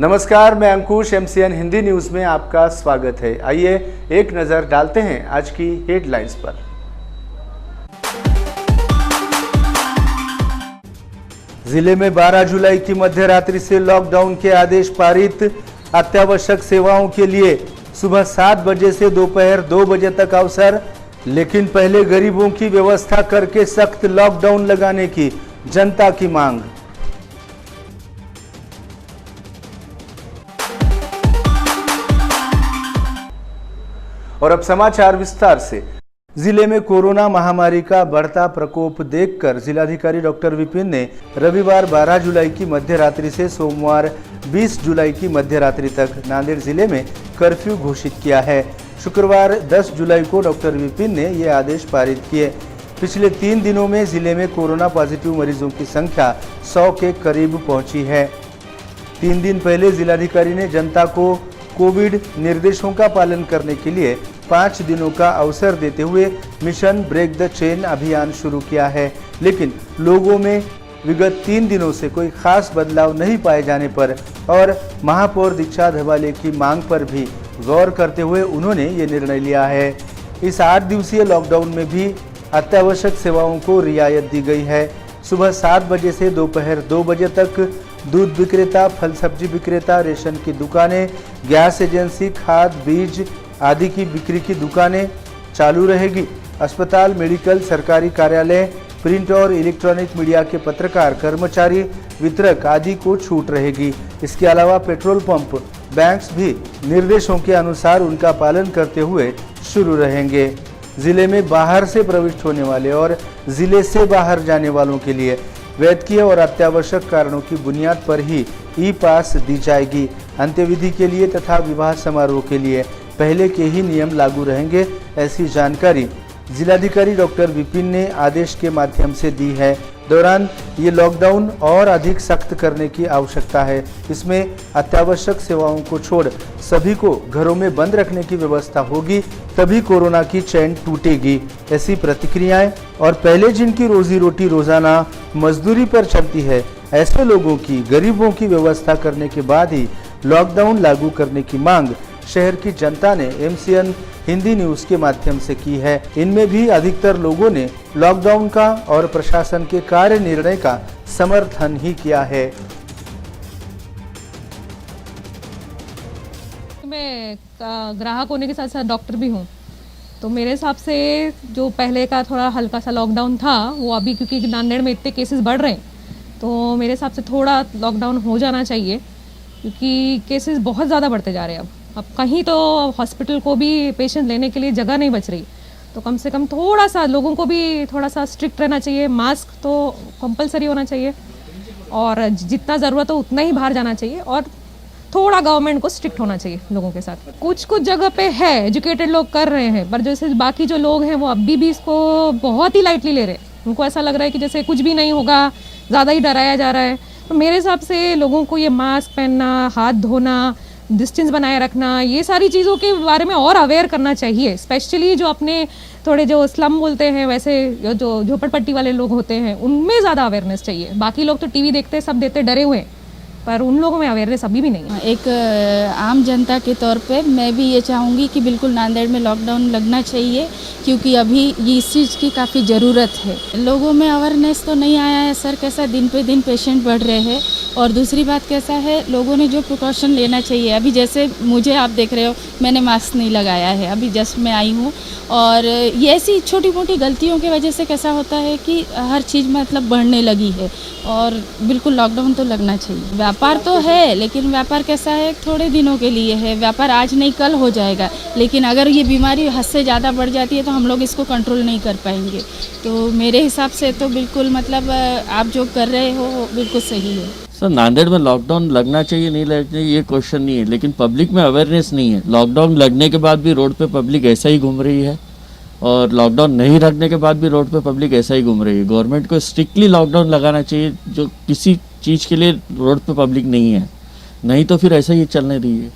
नमस्कार, मैं अंकुश MCN Hindi news में आपका स्वागत है। आइए एक नजर डालते हैं आज की हेडलाइंस पर। जिले में 12 जुलाई की मध्यरात्रि से लॉकडाउन के आदेश पारित। अत्यावश्यक सेवाओं के लिए सुबह 7 बजे से दोपहर 2 बजे तक अवसर, लेकिन पहले गरीबों की व्यवस्था करके सख्त लॉकडाउन लगाने की जनता की मांग। और अब समाचार विस्तार से। जिले में कोरोना महामारी का बढ़ता प्रकोप देखकर जिलाधिकारी डॉक्टर विपिन ने रविवार 12 जुलाई की मध्यरात्रि से सोमवार 20 जुलाई की मध्यरात्रि तक नांदेड़ जिले में कर्फ्यू घोषित किया है। शुक्रवार 10 जुलाई को डॉक्टर विपिन ने ये आदेश पारित किए। पिछले 3 दिनों में जिले में कोरोना पॉजिटिव मरीजों की संख्या 100 के करीब पहुंची है। 3 दिन पहले जिलाधिकारी ने जनता को कोविड निर्देशों का पालन करने के लिए 5 दिनों का अवसर देते हुए मिशन ब्रेक द चेन अभियान शुरू किया है, लेकिन लोगों में विगत 3 दिनों से कोई खास बदलाव नहीं पाए जाने पर और महापौर दीक्षा धवाले की मांग पर भी गौर करते हुए उन्होंने ये निर्णय लिया है। इस 8 दिवसीय लॉकडाउन में भी अत्यावश्यक सेवाओं को रियायत दी गई है। सुबह 7 बजे से दोपहर 2 बजे तक दूध विक्रेता, फल सब्जी विक्रेता, रेशन की दुकानें, गैस एजेंसी, खाद बीज आदि की बिक्री की दुकानें चालू रहेगी। अस्पताल, मेडिकल, सरकारी कार्यालय, प्रिंट और इलेक्ट्रॉनिक मीडिया के पत्रकार, कर्मचारी, वितरक आदि को छूट रहेगी। इसके अलावा पेट्रोल पंप, बैंक्स भी निर्देशों के अनुसार उनका पालन करते हुए शुरू रहेंगे। जिले में बाहर से प्रविष्ट होने वाले और जिले से बाहर जाने वालों के लिए वैद्यकीय और अत्यावश्यक कारणों की बुनियाद पर ही ई पास दी जाएगी। अंत्यविधि के लिए तथा विवाह समारोह के लिए पहले के ही नियम लागू रहेंगे, ऐसी जानकारी जिलाधिकारी डॉक्टर विपिन ने आदेश के माध्यम से दी है। दौरान ये लॉकडाउन और अधिक सख्त करने की आवश्यकता है। इसमें अत्यावश्यक सेवाओं को छोड़ सभी को घरों में बंद रखने की व्यवस्था होगी, तभी कोरोना की चैन टूटेगी। ऐसी प्रतिक्रियाएं और पहले जिनकी रोजी रोटी रोजाना मजदूरी पर चलती है, ऐसे लोगों की, गरीबों की व्यवस्था करने के बाद ही लॉकडाउन लागू करने की मांग शहर की जनता ने MCN हिंदी न्यूज के माध्यम से की है। इनमें भी अधिकतर लोगों ने लॉकडाउन का और प्रशासन के कार्य निर्णय का समर्थन ही किया है। मैं ग्राहक होने के साथ साथ डॉक्टर भी हूँ, तो मेरे हिसाब से जो पहले का थोड़ा हल्का सा लॉकडाउन था, वो अभी क्योंकि नांदेड़ में इतने केसेस बढ़ रहे हैं, तो मेरे हिसाब से थोड़ा लॉकडाउन हो जाना चाहिए, क्योंकि केसेस बहुत ज़्यादा बढ़ते जा रहे हैं। अब कहीं तो हॉस्पिटल को भी पेशेंट लेने के लिए जगह नहीं बच रही, तो कम से कम थोड़ा सा लोगों को भी थोड़ा सा स्ट्रिक्ट रहना चाहिए। मास्क तो कंपलसरी होना चाहिए और जितना ज़रूरत हो उतना ही बाहर जाना चाहिए, और थोड़ा गवर्नमेंट को स्ट्रिक्ट होना चाहिए लोगों के साथ। कुछ जगह पे है एजुकेटेड लोग कर रहे हैं, पर जैसे बाकी जो लोग हैं वो अभी भी इसको बहुत ही लाइटली ले रहे हैं। उनको ऐसा लग रहा है कि जैसे कुछ भी नहीं होगा, ज़्यादा ही डराया जा रहा है। तो मेरे हिसाब से लोगों को ये मास्क पहनना, हाथ धोना, डिस्टेंस बनाए रखना, ये सारी चीज़ों के बारे में और अवेयर करना चाहिए। स्पेशली जो अपने थोड़े जो स्लम बोलते हैं, वैसे जो झोपड़पट्टी वाले लोग होते हैं, उनमें ज़्यादा अवेयरनेस चाहिए। बाकी लोग तो टीवी देखते, सब देते, डरे हुए हैं, पर उन लोगों में अवेयरनेस अभी भी नहीं है। एक आम जनता के तौर पे मैं भी ये चाहूँगी कि बिल्कुल नांदेड़ में लॉकडाउन लगना चाहिए, क्योंकि अभी ये इस चीज़ की काफ़ी ज़रूरत है। लोगों में अवेयरनेस तो नहीं आया है सर, कैसा दिन पे दिन पेशेंट बढ़ रहे हैं। और दूसरी बात कैसा है, लोगों ने जो प्रिकॉशन लेना चाहिए, अभी जैसे मुझे आप देख रहे हो, मैंने मास्क नहीं लगाया है, अभी जस्ट मैं आई हूँ, और ये ऐसी छोटी मोटी गलतियों की वजह से कैसा होता है कि हर चीज़ मतलब बढ़ने लगी है, और बिल्कुल लॉकडाउन तो लगना चाहिए। व्यापार तो है, लेकिन व्यापार कैसा है, थोड़े दिनों के लिए है। व्यापार आज नहीं कल हो जाएगा, लेकिन अगर ये बीमारी हद से ज़्यादा बढ़ जाती है तो हम लोग इसको कंट्रोल नहीं कर पाएंगे। तो मेरे हिसाब से तो बिल्कुल मतलब आप जो कर रहे हो वो बिल्कुल सही है। सर, नांदेड़ में लॉकडाउन लगना चाहिए नहीं लगना चाहिए ये क्वेश्चन नहीं है, लेकिन पब्लिक में अवेयरनेस नहीं है। लॉकडाउन लगने के बाद भी रोड पे पब्लिक ऐसा ही घूम रही है, और लॉकडाउन नहीं लगने के बाद भी रोड पे पब्लिक ऐसा ही घूम रही है। गवर्नमेंट को स्ट्रिक्टली लॉकडाउन लगाना चाहिए, जो किसी चीज़ के लिए रोड पे पब्लिक नहीं है, नहीं तो फिर ऐसा ही चलने रही है।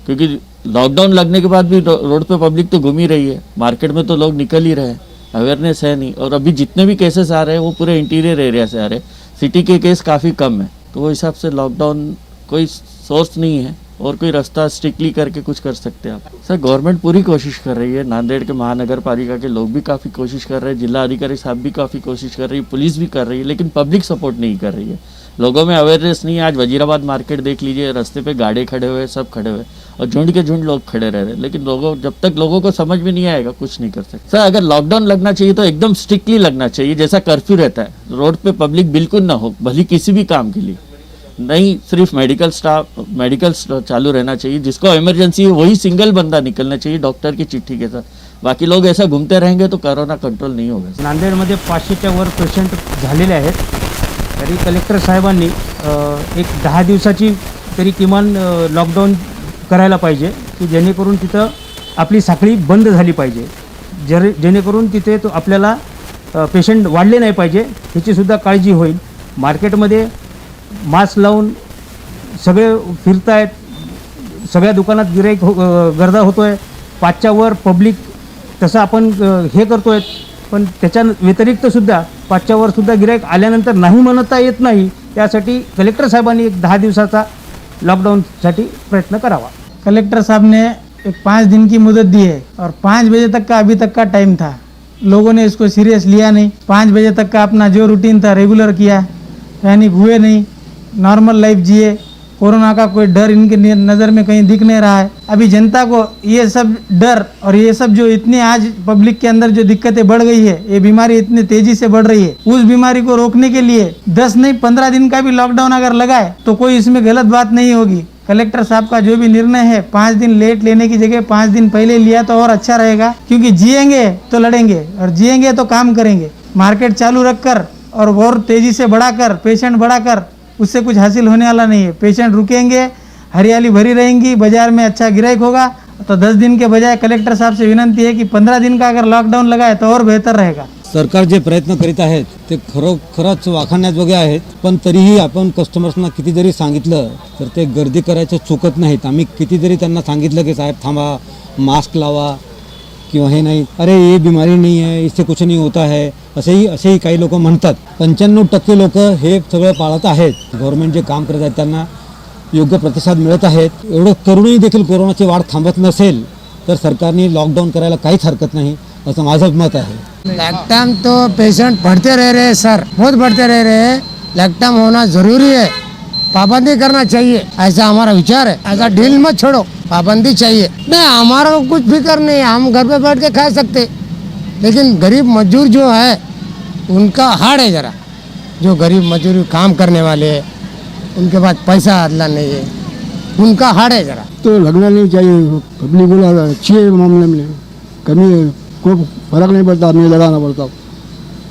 क्योंकि लॉकडाउन लगने के बाद भी रोड पे पब्लिक तो घूम ही रही है, मार्केट में तो लोग निकल ही रहे हैं, अवेयरनेस है नहीं। और अभी जितने भी केसेस आ रहे हैं वो पूरे इंटीरियर एरिया से आ रहे हैं, सिटी के केस काफ़ी कम है, तो वो हिसाब से लॉकडाउन कोई सोर्स नहीं है और कोई रास्ता स्ट्रिक्टली करके कुछ कर सकते हैं आप। सर गवर्नमेंट पूरी कोशिश कर रही है, नांदेड़ के महानगर पालिका के लोग भी काफ़ी कोशिश कर रहे हैं, जिला अधिकारी साहब भी काफ़ी कोशिश कर रही है, पुलिस भी कर रही है, लेकिन पब्लिक सपोर्ट नहीं कर रही है। लोगों में अवेयरनेस नहीं है। आज वजीराबाद मार्केट देख लीजिए, रास्ते पे गाड़ी खड़े हुए, सब खड़े हुए और झुंड के झुंड लोग खड़े रह रहे हैं, लेकिन जब तक लोगों को समझ में नहीं आएगा कुछ नहीं कर सकते। सर अगर लॉकडाउन लगना चाहिए तो एकदम स्ट्रिक्टली लगना चाहिए, जैसा कर्फ्यू रहता है। रोड पे पब्लिक बिल्कुल ना हो, भले किसी भी काम के लिए नहीं, सिर्फ मेडिकल चालू रहना चाहिए। जिसको इमरजेंसी है वही सिंगल बंदा निकलना चाहिए डॉक्टर की चिट्ठी के साथ। बाकी लोग ऐसा घूमते रहेंगे तो कोरोना कंट्रोल नहीं होगा। नांदेडमध्ये 500च्या वर पेशंट झालेले आहेत, तरी कलेक्टर साहेबांनी एक 10 दिवसाची तरी किमान लॉकडाऊन करायला पाहिजे, की जेणेकरून तिथं आपली साखळी बंद झाली पाहिजे, जेणेकरून तिथे तो आपल्याला पेशंट वाढले नाही पाहिजे ह्याचीसुद्धा काळजी होईल। मार्केटमध्ये मास्क लावून सगळे फिरतायत, सगळ्या दुकानात गिराईक गर्दा होतोय, 5च्या वर पब्लिक तसं आपण हे करतोय, पण त्याच्या व्यतिरिक्तसुद्धा 5च्या वर सुद्धा गिराईक आल्यानंतर नाही म्हणता येत नाही। त्यासाठी कलेक्टर साहेबांनी एक 10 दिवसाचा लॉकडाउनसाठी प्रयत्न करावा। कलेक्टर साहब ने एक 5 दिन की मुदत दी है और 5 बजे तक का अभी तक का टाइम था, लोगों ने इसको सीरियस लिया नहीं। 5 बजे तक का अपना जो रूटीन था रेगुलर किया, पैनिक हुए नहीं, नॉर्मल लाइफ जिए। कोरोना का कोई डर इनके नज़र में कहीं दिख नहीं रहा है। अभी जनता को ये सब डर और ये सब जो इतनी आज पब्लिक के अंदर जो दिक्कतें बढ़ गई है, ये बीमारी इतनी तेजी से बढ़ रही है, उस बीमारी को रोकने के लिए 10 नहीं 15 दिन का भी लॉकडाउन अगर लगाए तो कोई इसमें गलत बात नहीं होगी। कलेक्टर साहब का जो भी निर्णय है 5 दिन लेट लेने की जगह 5 दिन पहले लिया तो और अच्छा रहेगा, क्योंकि जिएंगे तो लड़ेंगे और जिएंगे तो काम करेंगे। मार्केट चालू रखकर और तेजी से बढ़ाकर पेशेंट बढ़ाकर उससे कुछ हासिल होने वाला नहीं है। पेशेंट रुकेंगे, हरियाली भरी रहेंगी, बाजार में अच्छा गिराईक होगा। तो 10 दिन के बजाय कलेक्टर साहब से विनंती है कि 15 दिन का अगर लॉकडाऊन लगाए तो और बेहतर रहेगा। सरकार जे प्रयत्न करीत आहेत ते खरंच वाखाणण्यात वगैरे आहेत, पण तरीही आपण कस्टमर्सना किती जरी सांगितलं तर ते गर्दी करायचं चुकत नाहीत। आम्ही किती जरी त्यांना सांगितलं की साहेब थांबा, मास्क लावा किंवा हे नाही, अरे ये बीमारी नहीं है, इससे कुछ नहीं होता है, असेही काही लोक म्हणतात। 95% लोक हे सगळं पाळत आहेत। गव्हर्नमेंट जे काम करत आहेत त्यांना योग्य प्रतिसाद मिळत आहेत। एवढं करूनही देखील कोरोनाची वाढ थांबत नसेल तर सरकारने लॉकडाऊन करायला काहीच हरकत नाही असं माझं मत आहे। लॉकडाउन तो पेशेंट बढ़ते रह रहे हैं सर, बहुत बढ़ते रह रहे हैं। लॉकडाउन होना जरूरी है, पाबंदी करना चाहिए, ऐसा हमारा विचार है। ऐसा ढील मत छोड़ो, पाबंदी चाहिए। नहीं हमारा को कुछ फिक्र नहीं है, हम घर पे बैठ के खा सकते, लेकिन गरीब मजदूर जो है उनका हार्ड है जरा। जो गरीब मजदूर काम करने वाले हैं उनके पास पैसा अदला नहीं है, उनका हार्ड है जरा। तो लगना नहीं चाहिए, पब्लिक बोला अच्छी है मामले में, कमी है, कोई फर्क नहीं पड़ता, हमें लगाना पड़ता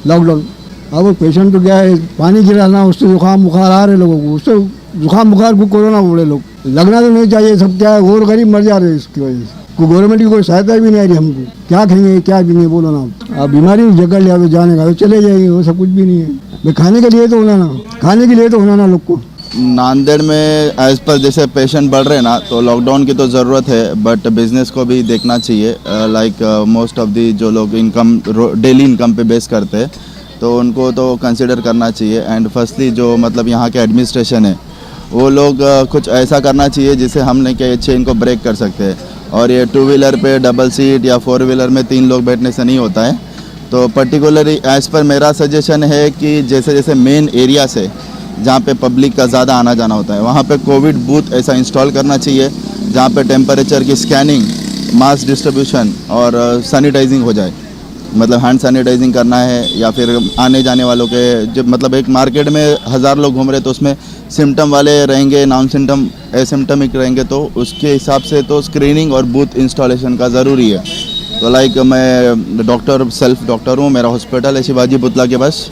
लॉकडाउन। अब पेशेंट तो क्या है, पानी गिराना, उससे जुकाम बुखार आ रहे लोगों को, उससे जुकाम बुखार को कोरोना उड़े लोग। लगना तो नहीं चाहिए, सब क्या है और गरीब मर जा रहे हैं इसकी वजह से। गवर्नमेंट की कोई सहायता भी नहीं आ रही हमको, क्या खाएंगे क्या भी नहीं, बोलो ना। अब बीमारी जगह लिया तो जाने का तो चले जाएंगे, वो सब कुछ भी नहीं है। खाने के लिए तो होना ना, खाने के लिए तो होना ना लोग को। नांदेड़ में एज पर जैसे पेशेंट बढ़ रहे हैं ना, तो लॉकडाउन की तो ज़रूरत है, बट बिज़नेस को भी देखना चाहिए। लाइक मोस्ट ऑफ दी जो लोग इनकम डेली इनकम पे बेस करते हैं तो उनको तो कंसिडर करना चाहिए। एंड फर्स्टली जो मतलब यहाँ के एडमिनिस्ट्रेशन है वो लोग कुछ ऐसा करना चाहिए जिससे हमने क्या चेन को ब्रेक कर सकते हैं। और ये 2 व्हीलर पे डबल सीट या 4 व्हीलर में 3 लोग बैठने से नहीं होता है। तो पर्टिकुलरली एज पर मेरा सजेशन है कि जैसे जैसे मेन एरिया से जहाँ पे पब्लिक का ज़्यादा आना जाना होता है वहाँ पे कोविड बूथ ऐसा इंस्टॉल करना चाहिए जहाँ पे टेम्परेचर की स्कैनिंग, मास डिस्ट्रीब्यूशन और सैनिटाइजिंग हो जाए। मतलब हैंड सैनिटाइजिंग करना है या फिर आने जाने वालों के जब मतलब एक मार्केट में 1000 लोग घूम रहे तो उसमें सिम्टम वाले रहेंगे, नॉन सिम्टम एसिम्टमिक रहेंगे, तो उसके हिसाब से तो स्क्रीनिंग और बूथ इंस्टॉलेशन का ज़रूरी है। तो लाइक मैं सेल्फ डॉक्टर हूँ, मेरा हॉस्पिटल है शिवाजी पुतला के पास।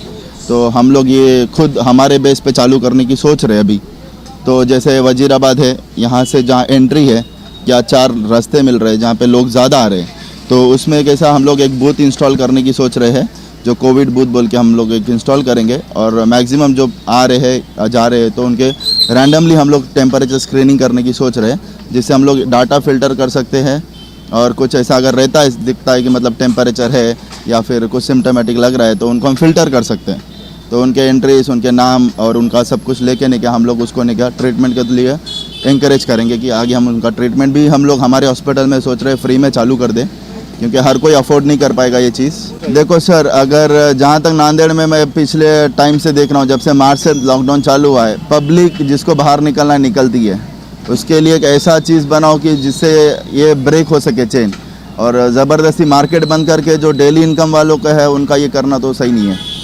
तो हम लोग ये खुद हमारे बेस पे चालू करने की सोच रहे हैं अभी। तो जैसे वजीराबाद है, यहाँ से जहाँ एंट्री है या 4 रास्ते मिल रहे हैं जहाँ पे लोग ज़्यादा आ रहे हैं, तो उसमें कैसा हम लोग एक बूथ इंस्टॉल करने की सोच रहे हैं, जो कोविड बूथ बोल के हम लोग एक इंस्टॉल करेंगे। और मैक्सिमम जो आ रहे हैं जा रहे हैं तो उनके रैंडमली हम लोग टेम्परेचर स्क्रीनिंग करने की सोच रहे हैं, जिससे हम लोग डाटा फिल्टर कर सकते हैं। और कुछ ऐसा अगर रहता है, दिखता है कि मतलब टेम्परेचर है या फिर कुछ सिम्टमेटिक लग रहा है तो उनको हम फ़िल्टर कर सकते हैं। तो उनके एंट्रीज, उनके नाम और उनका सब कुछ लेके नहीं क्या हम लोग उसको नहीं क्या ट्रीटमेंट के लिए इंकरेज करेंगे कि आगे हम उनका ट्रीटमेंट भी हम लोग हमारे हॉस्पिटल में सोच रहे हैं फ्री में चालू कर दें, क्योंकि हर कोई अफोर्ड नहीं कर पाएगा ये चीज़। देखो सर, अगर जहाँ तक नांदेड़ में मैं पिछले टाइम से देख रहा हूँ, जब से मार्च से लॉकडाउन चालू हुआ है, पब्लिक जिसको बाहर निकलना है निकलती है। उसके लिए एक ऐसा चीज़ बनाओ कि जिससे ये ब्रेक हो सके चेन, और ज़बरदस्ती मार्केट बंद करके जो डेली इनकम वालों का है उनका ये करना तो सही नहीं है।